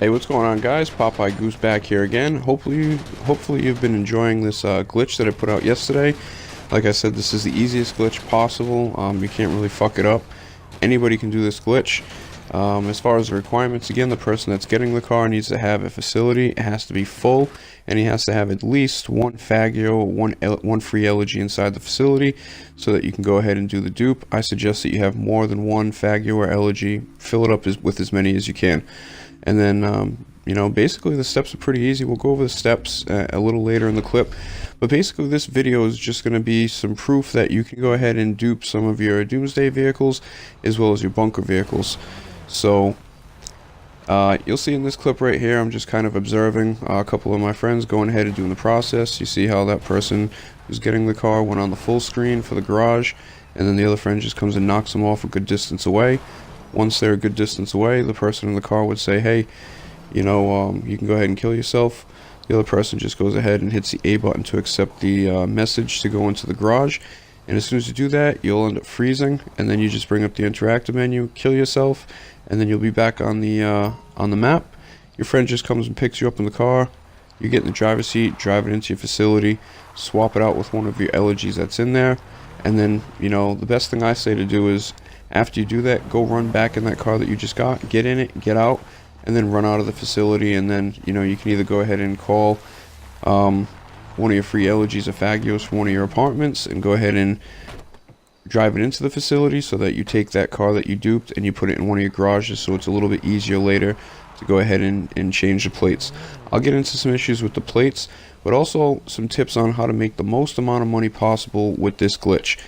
Hey, what's going on, guys? Popeye Goose back here again. Hopefully you've been enjoying this glitch that I put out yesterday. Like I said, this is the easiest glitch possible. You can't really fuck it up. Anybody can do this glitch. As far as the requirements, again, the person that's getting the car needs to have a facility. It has to be full, and he has to have at least one Faggio, one free elegy inside the facility, so that you can go ahead and do the dupe. I suggest that you have more than one Faggio or elegy. Fill it up with as many as you can. And then, basically the steps are pretty easy. We'll go over the steps a little later in the clip. But basically this video is just going to be some proof that you can go ahead and dupe some of your Doomsday vehicles as well as your bunker vehicles. So, you'll see in this clip right here, I'm just kind of observing a couple of my friends going ahead and doing the process. You see how that person who's getting the car went on the full screen for the garage, and then the other friend just comes and knocks them off a good distance away. Once they're a good distance away, the person in the car would say, hey, you can go ahead and kill yourself. The other person just goes ahead and hits the A button to accept the message to go into the garage. And as soon as you do that, you'll end up freezing, and then you just bring up the interactive menu, kill yourself, and then you'll be back on the map. Your friend just comes and picks you up in the car. You get in the driver's seat, drive it into your facility, swap it out with one of your elegies that's in there, and then, the best thing I say to do is, after you do that, go run back in that car that you just got, get in it, get out, and then run out of the facility, and then, you can either go ahead and call one of your free elegies or Faggios from one of your apartments, and go ahead and drive it into the facility so that you take that car that you duped and you put it in one of your garages, so it's a little bit easier later to go ahead and change the plates. I'll get into some issues with the plates, but also some tips on how to make the most amount of money possible with this glitch.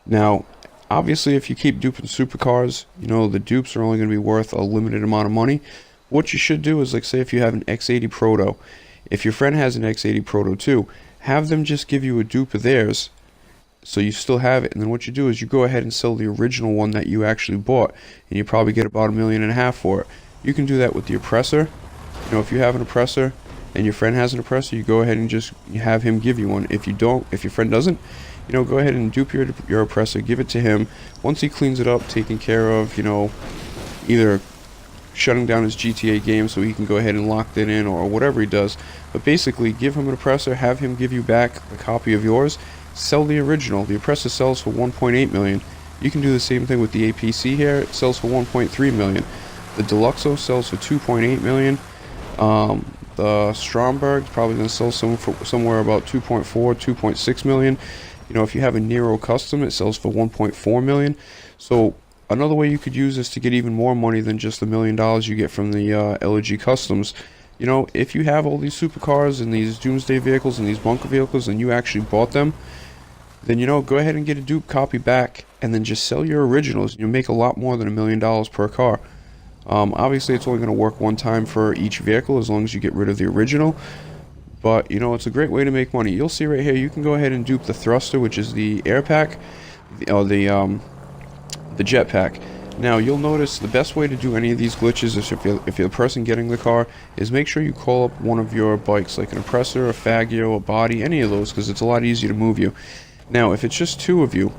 Now, obviously, if you keep duping supercars, the dupes are only going to be worth a limited amount of money. What you should do is, like, say if you have an X80 Proto, if your friend has an X80 Proto too, have them just give you a dupe of theirs, so you still have it. And then what you do is you go ahead and sell the original one that you actually bought, and you probably get about $1.5 million for it. You can do that with the oppressor. If you have an oppressor and your friend has an oppressor, you go ahead and just have him give you one. If your friend doesn't, go ahead and dupe your oppressor, give it to him. Once he cleans it up, taking care of, either shutting down his GTA game so he can go ahead and lock that in, or whatever he does. But basically, give him an oppressor, have him give you back a copy of yours, sell the original. The oppressor sells for $1.8 million. You can do the same thing with the APC here. It sells for $1.3 million. The Deluxo sells for $2.8 million. The Stromberg probably going to sell somewhere about $2.4, $2.6 million. If you have a Nero Custom, it sells for $1.4 million. So another way you could use this to get even more money than just the $1 million you get from the LG Customs, if you have all these supercars and these Doomsday vehicles and these bunker vehicles and you actually bought them, then go ahead and get a dupe copy back and then just sell your originals. You'll make a lot more than $1 million per car. Obviously, it's only going to work one time for each vehicle as long as you get rid of the original. But, it's a great way to make money. You'll see right here, you can go ahead and dupe the thruster, which is the air pack, or the jet pack. Now, you'll notice the best way to do any of these glitches is if you're the person getting the car, is make sure you call up one of your bikes, like an oppressor, a Faggio, a body, any of those, because it's a lot easier to move you. Now, if it's just two of you,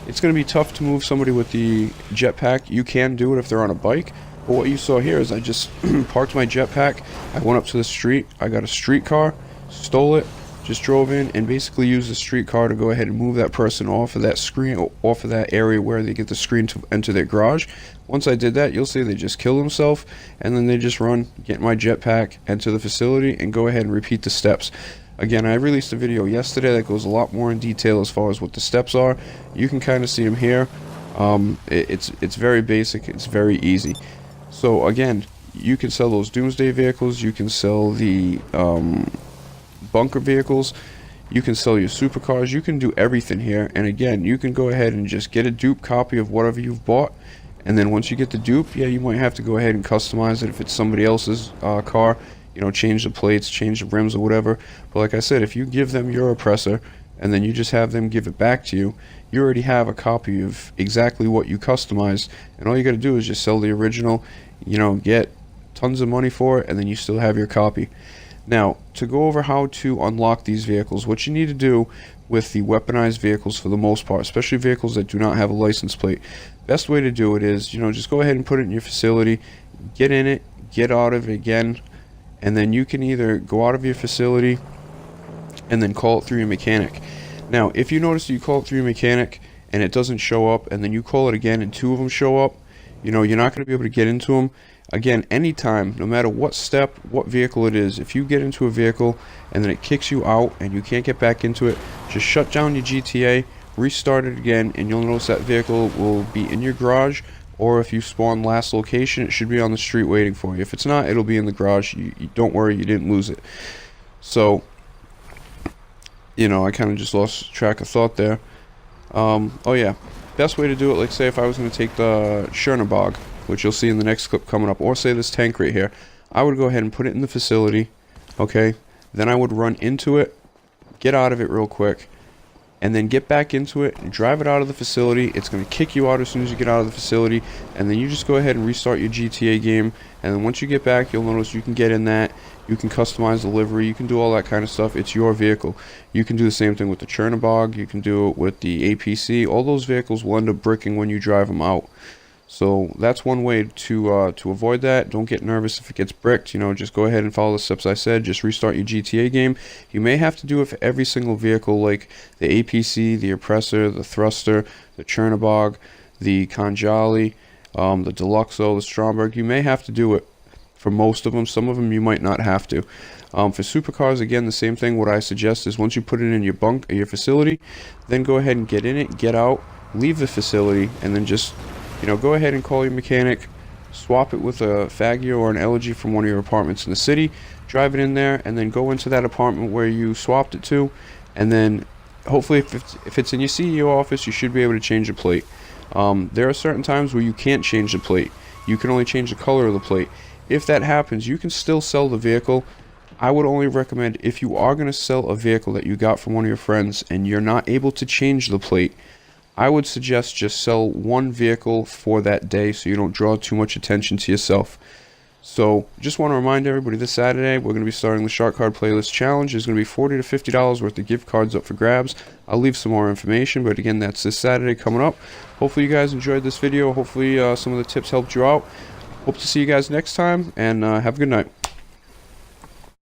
it's going to be tough to move somebody with the jetpack. You can do it if they're on a bike, but what you saw here is I just parked my jetpack, I went up to the street, I got a streetcar, stole it, just drove in, and basically used the streetcar to go ahead and move that person off of that screen, off of that area where they get the screen to enter their garage. Once I did that, you'll see they just kill themselves, and then they just run, get my jetpack, enter the facility, and go ahead and repeat the steps. Again, I released a video yesterday that goes a lot more in detail as far as what the steps are. You can kind of see them here. It's very basic, it's very easy. So again, you can sell those Doomsday vehicles, you can sell the bunker vehicles, you can sell your supercars, you can do everything here. And again, you can go ahead and just get a dupe copy of whatever you've bought, and then once you get the dupe, yeah, you might have to go ahead and customize it if it's somebody else's car, change the plates, change the rims or whatever. But like I said, if you give them your oppressor and then you just have them give it back to you, you already have a copy of exactly what you customized, and all you got to do is just sell the original, get tons of money for it, and then you still have your copy. Now, to go over how to unlock these vehicles, what you need to do with the weaponized vehicles for the most part, especially vehicles that do not have a license plate, best way to do it is, just go ahead and put it in your facility, get in it, get out of it again, and then you can either go out of your facility and then call it through your mechanic. Now, if you notice you call it through your mechanic and it doesn't show up, and then you call it again and 2 of them show up, you know, you're not going to be able to get into them. Again, anytime, no matter what step, what vehicle it is, if you get into a vehicle and then it kicks you out and you can't get back into it, just shut down your GTA, restart it again, and you'll notice that vehicle will be in your garage, or if you spawn last location, it should be on the street waiting for you. If it's not, it'll be in the garage. You don't worry, you didn't lose it. So, you know, I kind of just lost track of thought there. Oh yeah, best way to do it, like say if I was going to take the Chernobog, which you'll see in the next clip coming up, or say this tank right here, I would go ahead and put it in the facility, okay? Then I would run into it, get out of it real quick, and then get back into it and drive it out of the facility. It's going to kick you out as soon as you get out of the facility, and then you just go ahead and restart your GTA game, and then once you get back, you'll notice you can get in that, you can customize the livery, you can do all that kind of stuff. It's your vehicle. You can do the same thing with the Chernobog, you can do it with the APC. All those vehicles will end up bricking when you drive them out. So that's one way to avoid that. Don't get nervous if it gets bricked. You know, just go ahead and follow the steps I said. Just restart your GTA game. You may have to do it for every single vehicle, like the APC, the Oppressor, the Thruster, the Chernobog, the Kanjali, the Deluxo, the Stromberg. You may have to do it for most of them. Some of them you might not have to. For supercars, again, the same thing. What I suggest is once you put it in your your facility, then go ahead and get in it, get out, leave the facility, and then just, you know, go ahead and call your mechanic, swap it with a Faggio or an Elegy from one of your apartments in the city, drive it in there, and then go into that apartment where you swapped it to, and then hopefully if it's in your CEO office, you should be able to change the plate. There are certain times where you can't change the plate. You can only change the color of the plate. If that happens, you can still sell the vehicle. I would only recommend, if you are going to sell a vehicle that you got from one of your friends and you're not able to change the plate, I would suggest just sell one vehicle for that day so you don't draw too much attention to yourself. So just want to remind everybody, this Saturday we're going to be starting the Shark Card Playlist Challenge. There's going to be $40 to $50 worth of gift cards up for grabs. I'll leave some more information, but again, that's this Saturday coming up. Hopefully you guys enjoyed this video. Hopefully some of the tips helped you out. Hope to see you guys next time, and have a good night.